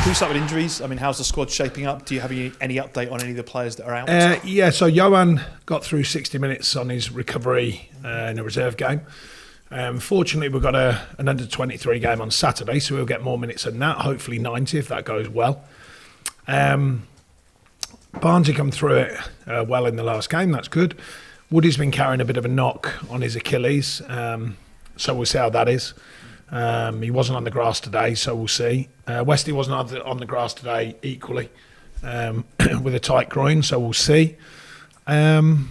Can we start with injuries? I mean, how's the squad shaping up? Do you have any update on any of the players that are out? Yeah, so Johan got through 60 minutes on his recovery in a reserve game. Fortunately, we've got an under-23 game on Saturday, so we'll get more minutes than that, hopefully 90 if that goes well. Barnesy come through it well in the last game, that's good. Woody's been carrying a bit of a knock on his Achilles, so we'll see how that is. He wasn't on the grass today, so we'll see. Westy wasn't on the grass today equally with a tight groin, so we'll see. Charlie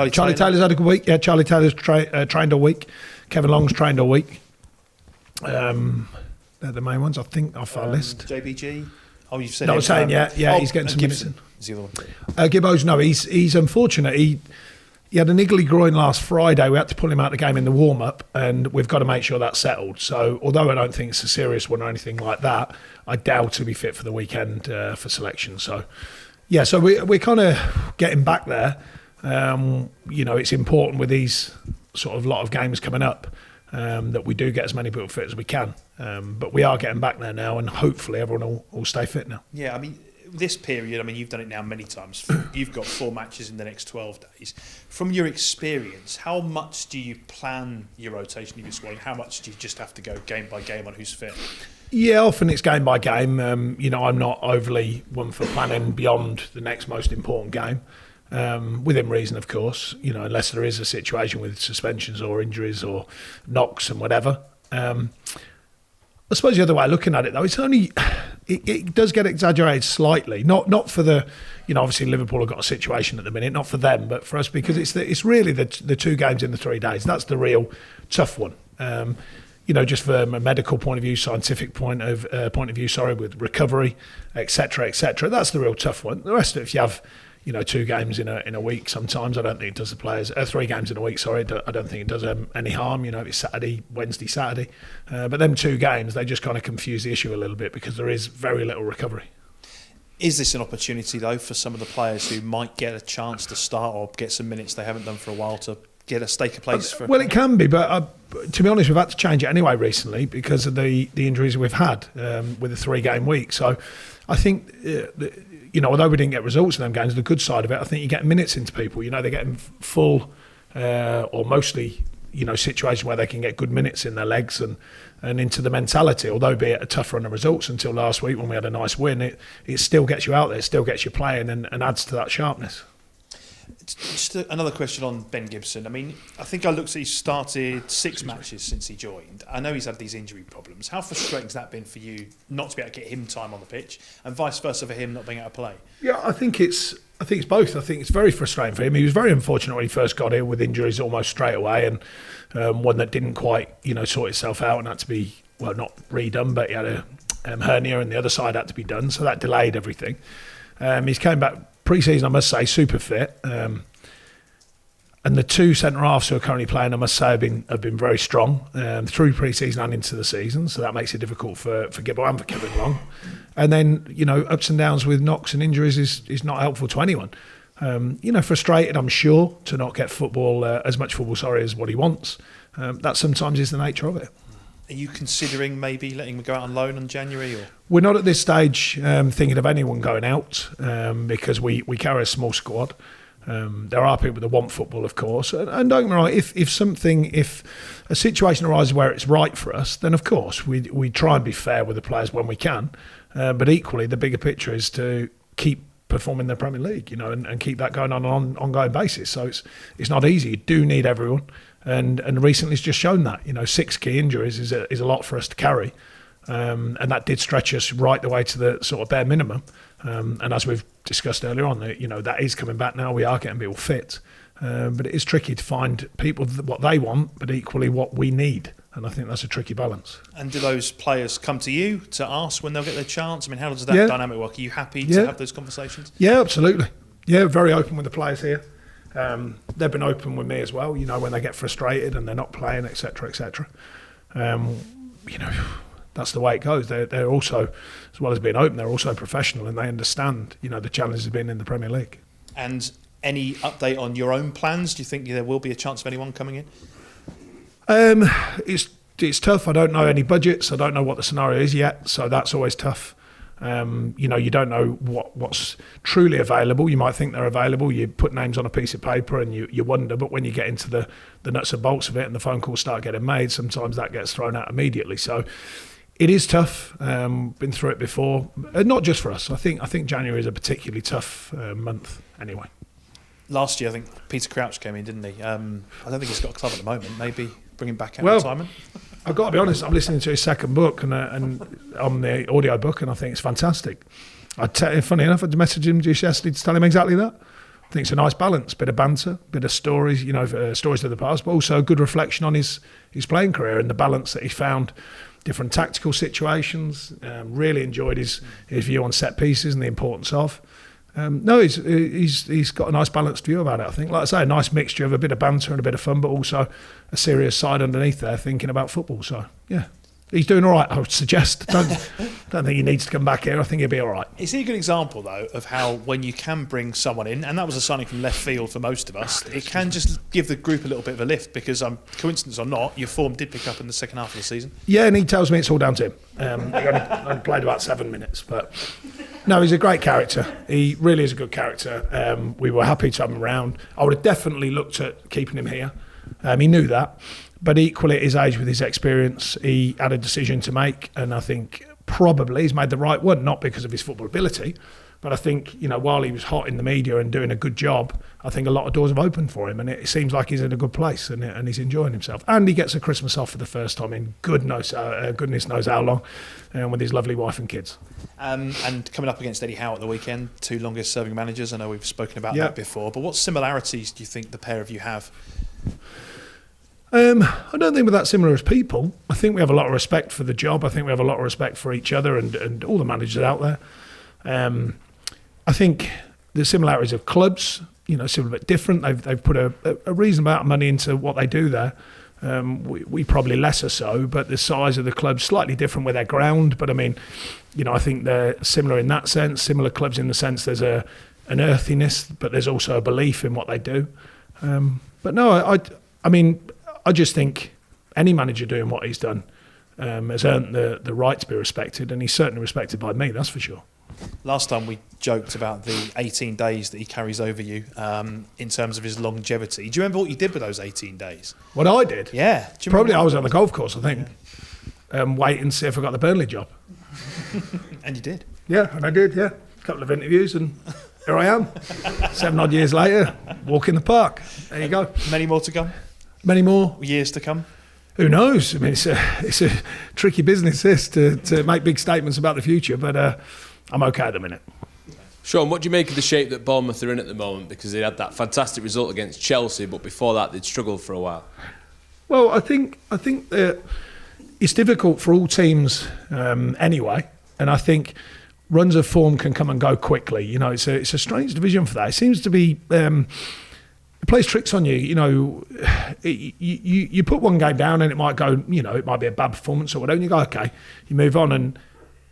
Taylor's had a good week. Yeah, Charlie Taylor's trained all week. Kevin Long's trained all week. They're the main ones, I think, off our list. JBG? Oh, you've said no, I'm saying, he's getting some minutes in. Is the other one? Gibbo's, no, he's unfortunate. He had a niggly groin last Friday. We had to pull him out of the game in the warm-up, and we've got to make sure that's settled. So, although I don't think it's a serious one or anything like that, I doubt he'll be fit for the weekend for selection. So, yeah, so we're kind of getting back there. It's important with these sort of lot of games coming up that we do get as many people fit as we can. But we are getting back there now, and hopefully everyone will stay fit now. Yeah, I mean, this period, I mean, you've done it now many times. You've got 4 matches in the next 12 days. From your experience, how much do you plan your rotation of your squad? How much do you just have to go game by game on who's fit? Yeah, often it's game by game. I'm not overly one for planning beyond the next most important game. Within reason, of course, unless there is a situation with suspensions or injuries or knocks and whatever. I suppose the other way of looking at it, though, it's only it does get exaggerated slightly. Not for the, obviously Liverpool have got a situation at the minute, not for them, but for us, because it's really the 2 games in the 3 days. That's the real tough one. Just from a medical point of view, scientific point of view, with recovery, etc., etc. That's the real tough one. The rest of it, if you have 2 games in a week, sometimes I don't think it does the players. 3 games in a week, sorry, I don't think it does any harm. If it's Saturday, Wednesday, Saturday, but them 2 games, they just kind of confuse the issue a little bit because there is very little recovery. Is this an opportunity though for some of the players who might get a chance to start or get some minutes they haven't done for a while to get a stake of place? Well, it can be, but to be honest, we've had to change it anyway recently because of the injuries we've had with a 3-game week. So I think. Although we didn't get results in them games, the good side of it, I think you get minutes into people. They're getting full or mostly, situation where they can get good minutes in their legs and into the mentality. Although be it a tough run of results until last week when we had a nice win, it still gets you out there, it still gets you playing and adds to that sharpness. Just another question on Ben Gibson. I mean, I think I looked at, he started 6 matches since he joined. I know he's had these injury problems. How frustrating has that been for you not to be able to get him time on the pitch and vice versa for him not being able to play? Yeah, I think it's both. I think it's very frustrating for him. He was very unfortunate when he first got here with injuries almost straight away and one that didn't quite, sort itself out and had to be, well, not redone, but he had a hernia and the other side had to be done. So that delayed everything. He's came back pre-season, I must say, super fit. And the 2 centre-halves who are currently playing, I must say, have been very strong through pre-season and into the season. So that makes it difficult for Gibbo and for Kevin Long. And then, ups and downs with knocks and injuries is not helpful to anyone. Frustrated, I'm sure, to not get as much football, as what he wants. That sometimes is the nature of it. Are you considering maybe letting him go out on loan in January? Or? We're not at this stage thinking of anyone going out because we carry a small squad. There are people that want football, of course, and don't get me wrong, if a situation arises where it's right for us, then of course we try and be fair with the players when we can. But equally, the bigger picture is to keep performing in the Premier League, and keep that going on an ongoing basis. So it's not easy. You do need everyone. And recently it's just shown that 6 key injuries is a lot for us to carry, and that did stretch us right the way to the sort of bare minimum. And as we've discussed earlier on, that is coming back now. We are getting people fit, but it is tricky to find people what they want, but equally what we need. And I think that's a tricky balance. And do those players come to you to ask when they'll get their chance? I mean, how does that dynamic work? Are you happy to have those conversations? Yeah, absolutely. Yeah, very open with the players here. They've been open with me as well, when they get frustrated and they're not playing, etc., etc. That's the way it goes. They're also, as well as being open, they're also professional and they understand, the challenges of being in the Premier League. And any update on your own plans? Do you think there will be a chance of anyone coming in? It's it's tough. I don't know any budgets. I don't know what the scenario is yet, so that's always tough. You don't know what's truly available. You might think they're available. You put names on a piece of paper and you wonder, but when you get into the nuts and bolts of it and the phone calls start getting made, sometimes that gets thrown out immediately. So it is tough. Been through it before, not just for us. I think January is a particularly tough month anyway. Last year, I think Peter Crouch came in, didn't he? I don't think he's got a club at the moment. Maybe bring him back out of retirement. I've got to be honest, I'm listening to his second book and on the audio book, and I think it's fantastic. Funny enough, I messaged him just yesterday to tell him exactly that. I think it's a nice balance, bit of banter, bit of stories, stories of the past, but also a good reflection on his playing career and the balance that he found, different tactical situations. Really enjoyed his view on set pieces and the importance of. He's got a nice balanced view about it, I think. Like I say, a nice mixture of a bit of banter and a bit of fun, but also a serious side underneath there, thinking about football. So, yeah, he's doing all right, I would suggest. Don't think he needs to come back here. I think he'll be all right. Is he a good example, though, of how when you can bring someone in, and that was a signing from left field for most of us, it can just give the group a little bit of a lift because, coincidence or not, your form did pick up in the second half of the season. Yeah, and he tells me it's all down to him. He only played about 7 minutes, but... No, he's a great character. He really is a good character. We were happy to have him around. I would have definitely looked at keeping him here. He knew that. But equally, at his age, with his experience, he had a decision to make. And I think probably he's made the right one, not because of his football ability. But I think, while he was hot in the media and doing a good job, I think a lot of doors have opened for him. And it seems like he's in a good place and he's enjoying himself. And he gets a Christmas off for the first time in goodness knows how long, with his lovely wife and kids. And coming up against Eddie Howe at the weekend, 2 longest serving managers. I know we've spoken about that before. But what similarities do you think the pair of you have? I don't think we're that similar as people. I think we have a lot of respect for the job. I think we have a lot of respect for each other and all the managers out there. I think the similarities of clubs, still a bit different. They've put a reasonable amount of money into what they do there. We probably lesser so, but the size of the club's slightly different with their ground. But I mean, I think they're similar in that sense. Similar clubs in the sense there's an earthiness, but there's also a belief in what they do. But no, I just think any manager doing what he's done has earned the right to be respected, and he's certainly respected by me, that's for sure. Last time we joked about the 18 days that he carries over you in terms of his longevity. Do you remember what you did with those 18 days? What I did? Yeah. Probably I was on the golf course, I think, waiting to see if I got the Burnley job. And you did? Yeah, and I did, yeah. A couple of interviews and here I am. 7 odd years later, walk in the park. There you go. Many more to come? Many more. Years to come? Who knows? I mean, it's a tricky business, this, to make big statements about the future, but I'm okay at the minute. Sean, what do you make of the shape that Bournemouth are in at the moment? Because they had that fantastic result against Chelsea, but before that they'd struggled for a while. Well, I think that it's difficult for all teams anyway, and I think runs of form can come and go quickly. It's a strange division for that. It seems to be it plays tricks on you. You put one game down and it might go. It might be a bad performance or whatever. And you go, okay, you move on and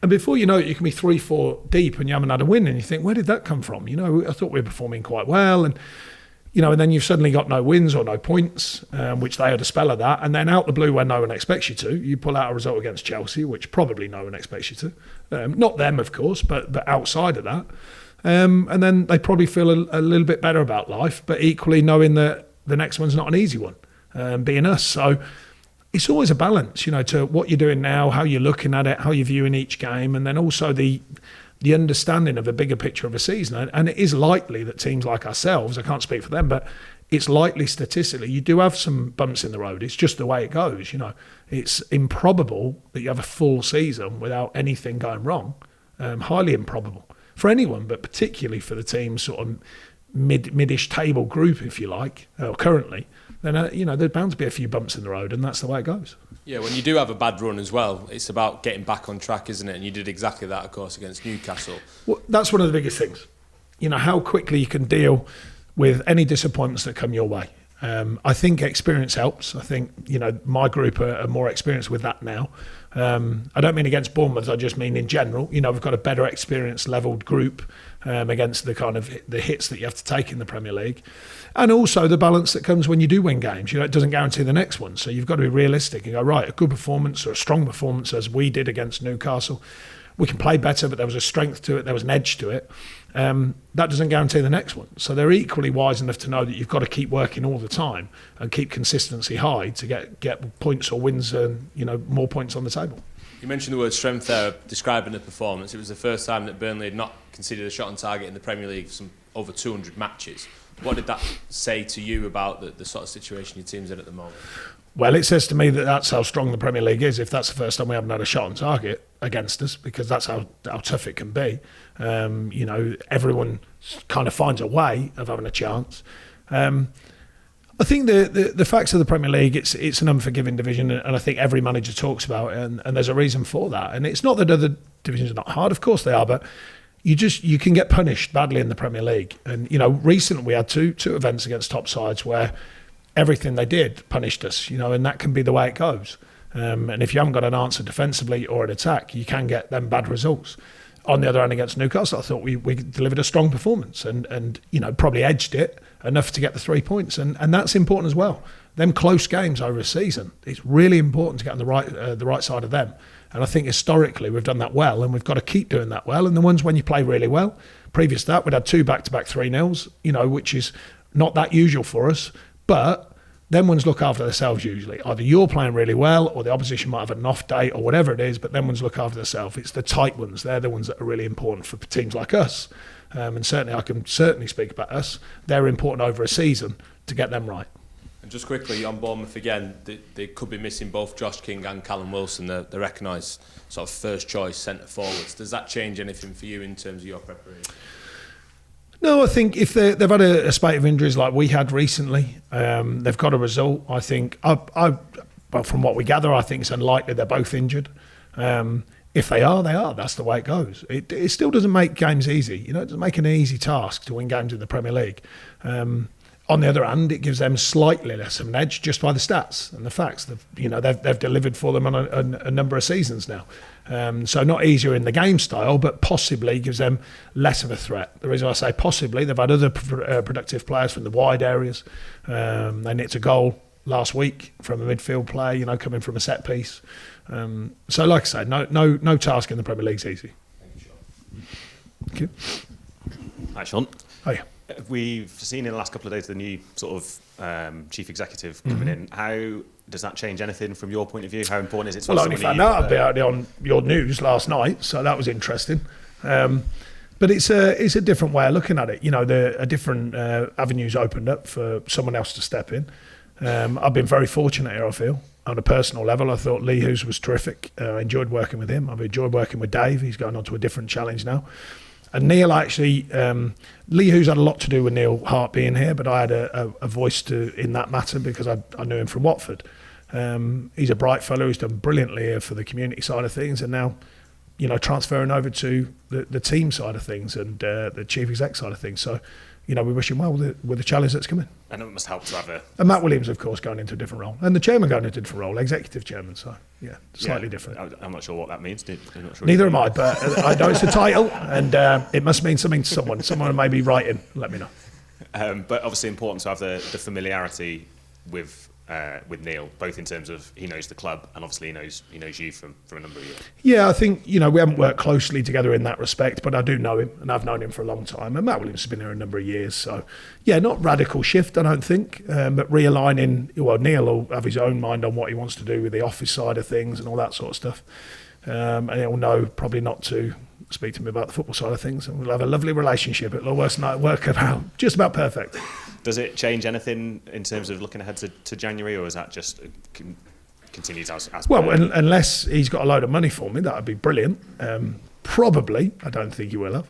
before you know it, you can be 3-4 deep and you haven't had a win, and you think, where did that come from? I thought we were performing quite well, and and then you've suddenly got no wins or no points, which they had a spell of that, and then out the blue when no one expects you to, you pull out a result against Chelsea, which probably no one expects you to. Not them, of course, but outside of that. And then they probably feel a little bit better about life, but equally knowing that the next one's not an easy one, being us. So it's always a balance, to what you're doing now, how you're looking at it, how you're viewing each game, and then also the understanding of a bigger picture of a season. And it is likely that teams like ourselves, I can't speak for them, but it's likely statistically you do have some bumps in the road. It's just the way it goes, It's improbable that you have a full season without anything going wrong. Highly improbable for anyone, but particularly for the team's sort of mid-ish table group, if you like, currently. Then there's bound to be a few bumps in the road, and that's the way it goes. Yeah, when you do have a bad run as well, it's about getting back on track, isn't it? And you did exactly that, of course, against Newcastle. Well, that's one of the biggest things. How quickly you can deal with any disappointments that come your way. I think experience helps. I think, my group are more experienced with that now. I don't mean against Bournemouth, I just mean in general. We've got a better experience levelled group against the kind of the hits that you have to take in the Premier League. And also the balance that comes when you do win games. It doesn't guarantee the next one. So you've got to be realistic and go, right, a good performance or a strong performance as we did against Newcastle. We can play better, but there was a strength to it, there was an edge to it. That doesn't guarantee the next one. So they're equally wise enough to know that you've got to keep working all the time and keep consistency high to get points or wins and more points on the table. You mentioned the word strength there, describing the performance. It was the first time that Burnley had not conceded a shot on target in the Premier League for over 200 matches. What did that say to you about the sort of situation your team's in at the moment? Well, it says to me that that's how strong the Premier League is, if that's the first time we haven't had a shot on target against us, because that's how tough it can be. Everyone kind of finds a way of having a chance. I think the facts of the Premier League, it's an unforgiving division, and I think every manager talks about it, and there's a reason for that. And it's not that other divisions are not hard, of course they are, but you can get punished badly in the Premier League. And recently we had two events against top sides where everything they did punished us, and that can be the way it goes. And if you haven't got an answer defensively or an attack, you can get them bad results. On the other hand, against Newcastle, I thought we delivered a strong performance and probably edged it enough to get the 3 points. And that's important as well. Them close games over a season, it's really important to get on the right side of them. And I think historically we've done that well, and we've got to keep doing that well. And the ones when you play really well, previous to that, we'd had 2 back-to-back 3-0s, which is not that usual for us. But them ones look after themselves usually. Either you're playing really well or the opposition might have an off day or whatever it is, but them ones look after themselves. It's the tight ones. They're the ones that are really important for teams like us. And certainly I can speak about us. They're important over a season to get them right. And just quickly, on Bournemouth again, they could be missing both Josh King and Callum Wilson, the recognised sort of first choice centre forwards. Does that change anything for you in terms of your preparation? No, I think if they've had a spate of injuries like we had recently, they've got a result. I think, well, from what we gather, I think it's unlikely they're both injured. If they are, they are. That's the way it goes. It still doesn't make games easy. It doesn't make an easy task to win games in the Premier League. On the other hand, it gives them slightly less of an edge just by the stats and the facts. They've delivered for them on a number of seasons now. So not easier in the game style, but possibly gives them less of a threat. The reason I say possibly, they've had other productive players from the wide areas. They nicked a goal last week from a midfield play, coming from a set piece. So like I say, no task in the Premier League is easy. Thank you. Hi, Sean. Hi. We've seen in the last couple of days the new sort of chief executive coming in. How does that change anything from your point of view? How important is it to Well, I only found out about it on your news last night, so that was interesting. But it's a different way of looking at it. A different avenues opened up for someone else to step in. I've been very fortunate here, I feel. On a personal level, I thought Lee Hughes was terrific. I enjoyed working with him. I've enjoyed working with Dave. He's going on to a different challenge now. And Neil actually, Lee Hughes had a lot to do with Neil Hart being here, but I had a voice in that matter because I knew him from Watford. He's a bright fellow who's done brilliantly here for the community side of things, and now, transferring over to the team side of things and the chief exec side of things. So, we wish him well with the challenge that's coming. And it must help to have And Matt Williams, of course, going into a different role, and the chairman going into a different role, executive chairman. So slightly different. I'm not sure what that means. I'm not sure. Neither am I, but I know it's a title, and it must mean something to someone. Someone may be writing. Let me know. But obviously important to have the familiarity with Neil, both in terms of he knows the club and obviously he knows you from a number of years. Yeah, I think we haven't worked closely together in that respect, but I do know him and I've known him for a long time. And Matt Williams has been here a number of years, so not radical shift, I don't think, but realigning. Well, Neil will have his own mind on what he wants to do with the office side of things and all that sort of stuff, and he'll know probably not to speak to me about the football side of things, and we'll have a lovely relationship. It'll work about just about perfect. Does it change anything in terms of looking ahead to January, or is that just continues as well? Unless he's got a load of money for me, that would be brilliant. Probably, I don't think he will have.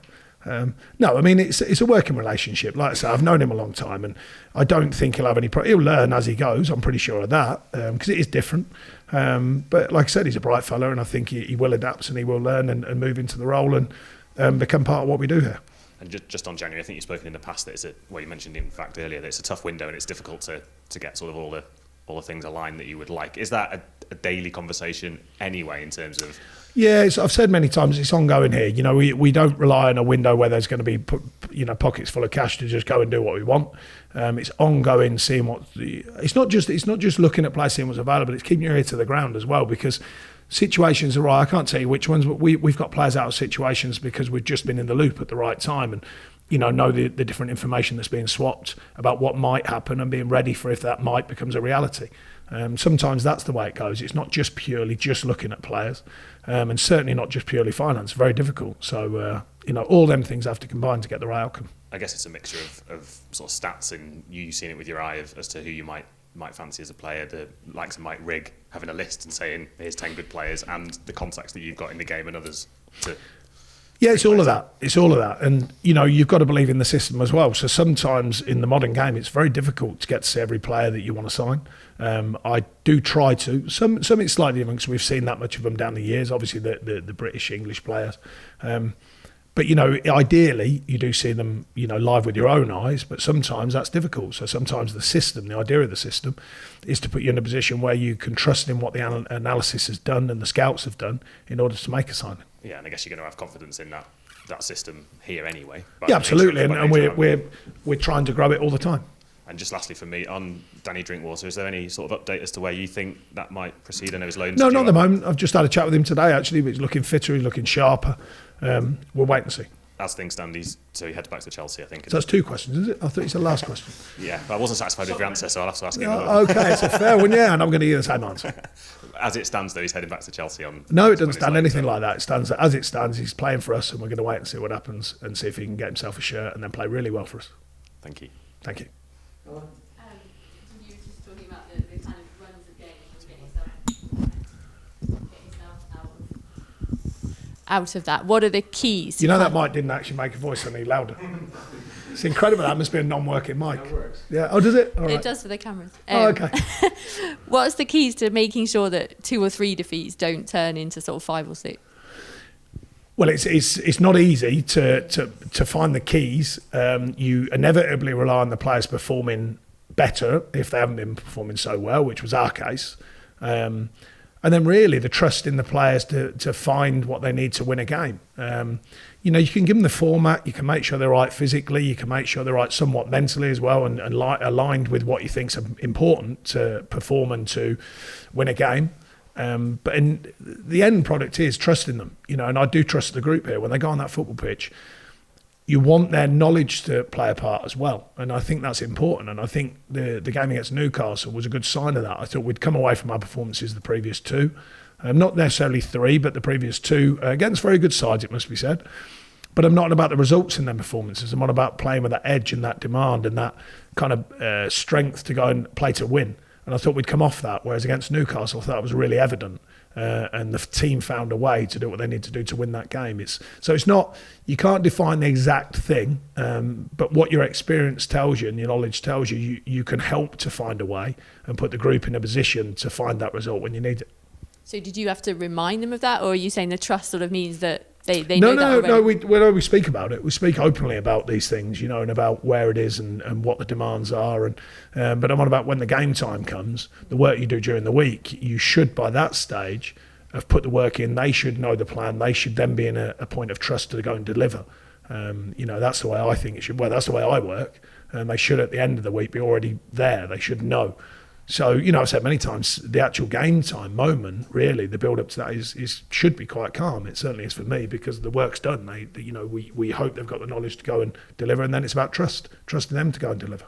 No, I mean it's a working relationship. Like I say, I've known him a long time, and I don't think he'll have any. He'll learn as he goes. I'm pretty sure of that because it is different. But like I said, he's a bright fellow, and I think he will adapt and he will learn and move into the role and become part of what we do here. And just on January, I think you've spoken in the past that you mentioned in fact earlier that it's a tough window and it's difficult to get sort of all the things aligned that you would like. Is that a daily conversation anyway in terms of? Yeah, I've said many times it's ongoing here. We don't rely on a window where there's going to be pockets full of cash to just go and do what we want. It's ongoing, seeing it's not just looking at players, seeing what's available. It's keeping your ear to the ground as well, because situations are right. I can't tell you which ones, but we've got players out of situations because we've just been in the loop at the right time and know the different information that's being swapped about what might happen and being ready for if that might becomes a reality. Sometimes that's the way it goes. It's not just purely just looking at players, and certainly not just purely finance. Very difficult. So all them things have to combine to get the right outcome. I guess it's a mixture of sort of stats and you seeing it with your eye as to who you might fancy as a player, the likes of Mike Rigg having a list and saying here's 10 good players, and the contacts that you've got in the game and others to. Yeah, it's all of that. It's all of that. And, you've got to believe in the system as well. So sometimes in the modern game, it's very difficult to get to see every player that you want to sign. I do try to. Some it's slightly different because we've seen that much of them down the years, obviously the British, English players. But, ideally, you do see them, live with your own eyes, but sometimes that's difficult. So sometimes the system, the idea of the system, is to put you in a position where you can trust in what the analysis has done and the scouts have done in order to make a signing. Yeah, and I guess you're going to have confidence in that system here anyway. Yeah, absolutely, and we're trying to grow it all the time. And just lastly for me, on Danny Drinkwater, is there any sort of update as to where you think that might proceed? I know his loans. No, not at the moment. I've just had a chat with him today, actually. He's looking fitter, he's looking sharper. We'll wait and see. As things stand, he heads back to Chelsea, I think. So that's 2 questions, is it? I thought it's the last question. Yeah, but I wasn't satisfied with your answer, so I'll have to ask him. Okay, it's a fair one, yeah, and I'm going to give the same answer. As it stands, though, he's heading back to Chelsea on. No, it doesn't stand anything like that. It stands as it stands. He's playing for us, and we're going to wait and see what happens and see if he can get himself a shirt and then play really well for us. Thank you. Thank you. You were just talking about the kind of runs of games and getting yourself out of that. What are the keys? That mic didn't actually make a voice any louder. It's incredible. That must be a non-working mic. Yeah. Oh, does it? All right. It does for the cameras. Okay. What's the keys to making sure that 2 or 3 defeats don't turn into sort of 5 or 6? Well, it's not easy to find the keys. You inevitably rely on the players performing better if they haven't been performing so well, which was our case. And then really the trust in the players to find what they need to win a game. You can give them the format, you can make sure they're right physically, you can make sure they're right somewhat mentally as well and aligned with what you think's important to perform and to win a game. But in the end product is trusting them, and I do trust the group here. When they go on that football pitch, you want their knowledge to play a part as well. And I think that's important. And I think the game against Newcastle was a good sign of that. I thought we'd come away from our performances the previous 2. Not necessarily 3, but the previous 2 against very good sides, it must be said. But I'm not about the results in their performances. I'm on about playing with that edge and that demand and that kind of strength to go and play to win. And I thought we'd come off that, whereas against Newcastle, I thought it was really evident. And the team found a way to do what they need to do to win that game. It's not, you can't define the exact thing, but what your experience tells you and your knowledge tells you, you can help to find a way and put the group in a position to find that result when you need it. So did you have to remind them of that, or are you saying the trust sort of means that they know that already? No, we speak about it. We speak openly about these things, and about where it is and what the demands are. But I'm on about when the game time comes, the work you do during the week, you should, by that stage, have put the work in. They should know the plan. They should then be in a point of trust to go and deliver. That's the way I think it should work. That's the way I work. They should, at the end of the week, be already there. They should know. So, I've said many times, the actual game time moment, really, the build up to that should be quite calm. It certainly is for me because the work's done. We hope they've got the knowledge to go and deliver, and then it's about trusting them to go and deliver.